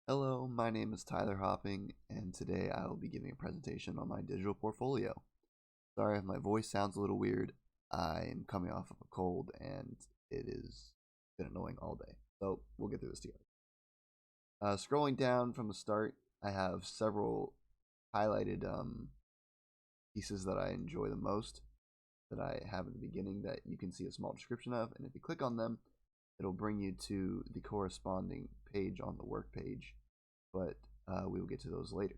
Hello, my name is Tyler Hopping, and today I will be giving a presentation on my digital portfolio. Sorry if my voice sounds a little weird. I am coming off of a cold, and it has been annoying all day. So we'll get through this together. Scrolling down from the start, I have several highlighted pieces that I enjoy the most that I have in the beginning that you can see a small description of, and if you click on them, it'll bring you to the corresponding page on the work page, but we will get to those later.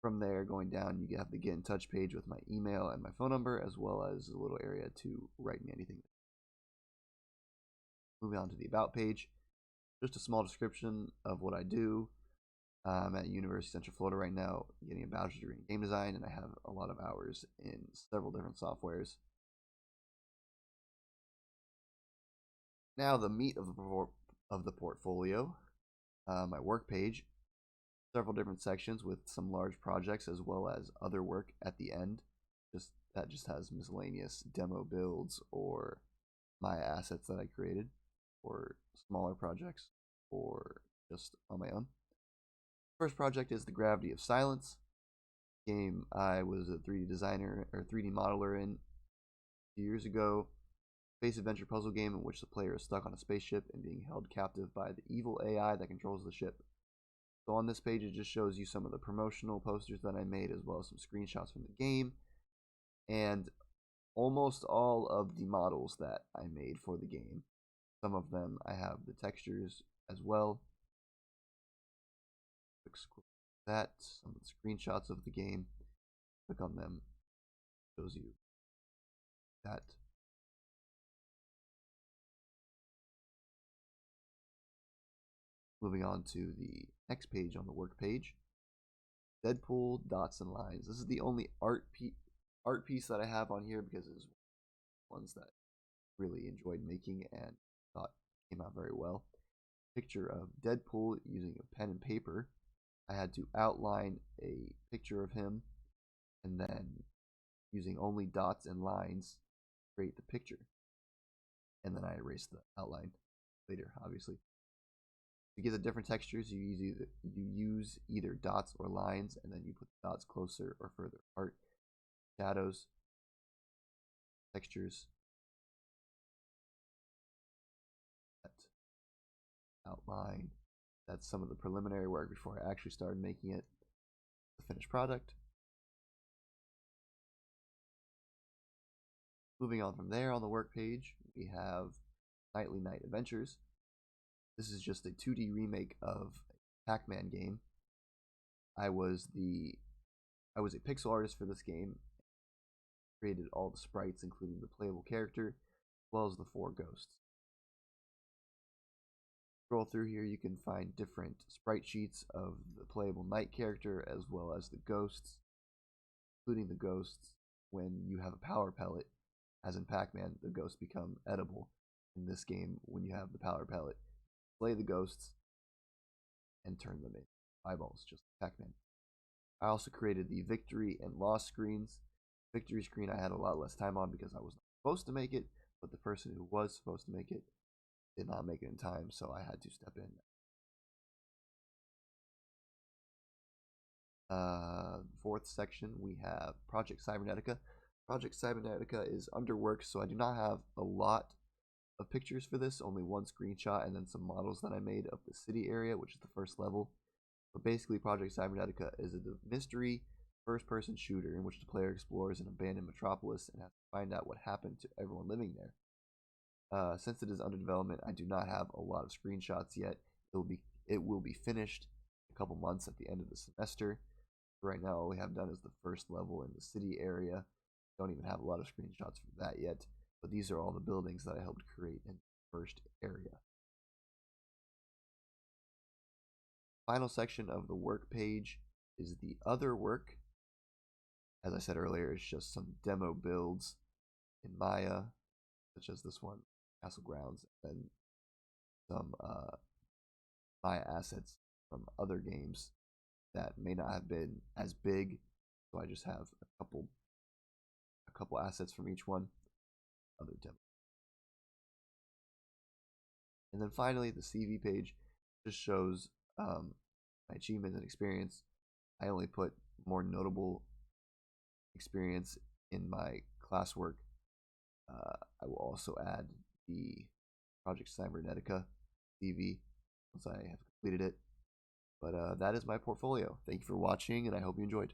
From there, going down, you have the get in touch page with my email and my phone number, as well as a little area to write me anything. Moving on to the about page, just a small description of what I do. I'm at University of Central Florida right now, getting a bachelor's degree in game design, and I have a lot of hours in several different softwares. Now the meat of the portfolio, my work page, several different sections with some large projects as well as other work at the end. That just has miscellaneous demo builds or my assets that I created, or smaller projects, or just on my own. First project is The Gravity of Silence game. I was a 3D designer or 3D modeler in 2 years ago. Space adventure puzzle game in which the player is stuck on a spaceship and being held captive by the evil AI that controls the ship. So on this page, it just shows you some of the promotional posters that I made, as well as some screenshots from the game, and almost all of the models that I made for the game. Some of them I have the textures as well. Quick scroll that, some of the screenshots of the game. Click on them, shows you that. Moving on to the next page on the work page, Deadpool dots and lines. This is the only art piece that I have on here because it's ones that really enjoyed making and thought came out very well. Picture of Deadpool using a pen and paper. I had to outline a picture of him and then using only dots and lines create the picture, and then I erased the outline later, obviously. To get the different textures, you use either dots or lines, and then you put the dots closer or further apart. Shadows, textures, outline. That's some of the preliminary work before I actually started making it the finished product. Moving on from there on the work page, we have Nightly Night Adventures. This is just a 2D remake of a Pac-Man game. I was a pixel artist for this game. Created all the sprites, including the playable character, as well as the 4 ghosts. Scroll through here, you can find different sprite sheets of the playable knight character, as well as the ghosts, including the ghosts. When you have a power pellet, as in Pac-Man, the ghosts become edible. In this game, when you have the power pellet, slay the ghosts and turn them into eyeballs, just like Pac-Man. I also created the victory and loss screens. Victory screen I had a lot less time on because I was not supposed to make it, but the person who was supposed to make it did not make it in time, so I had to step in. Fourth section, we have Project Cybernetica. Project Cybernetica is under work, so I do not have a lot of pictures for this, only one screenshot and then some models that I made of the city area, which is the first level. But basically, Project Cybernetica is a mystery first-person shooter in which the player explores an abandoned metropolis and has to find out what happened to everyone living there. Since it is under development, I do not have a lot of screenshots yet. It will be finished in a couple months at the end of the semester. Right now, all we have done is the first level in the city area. Don't even have a lot of screenshots for that yet, but these are all the buildings that I helped create in the first area. Final section of the work page is the other work. As I said earlier, it's just some demo builds in Maya, such as this one, Castle Grounds, and some Maya assets from other games that may not have been as big. So I just have a couple assets from each one, other demo. And then finally, the CV page just shows my achievements and experience, I only put more notable experience in my classwork. I will also add the Project Cybernetica CV once I have completed it. But that is my portfolio. Thank you for watching, and I hope you enjoyed.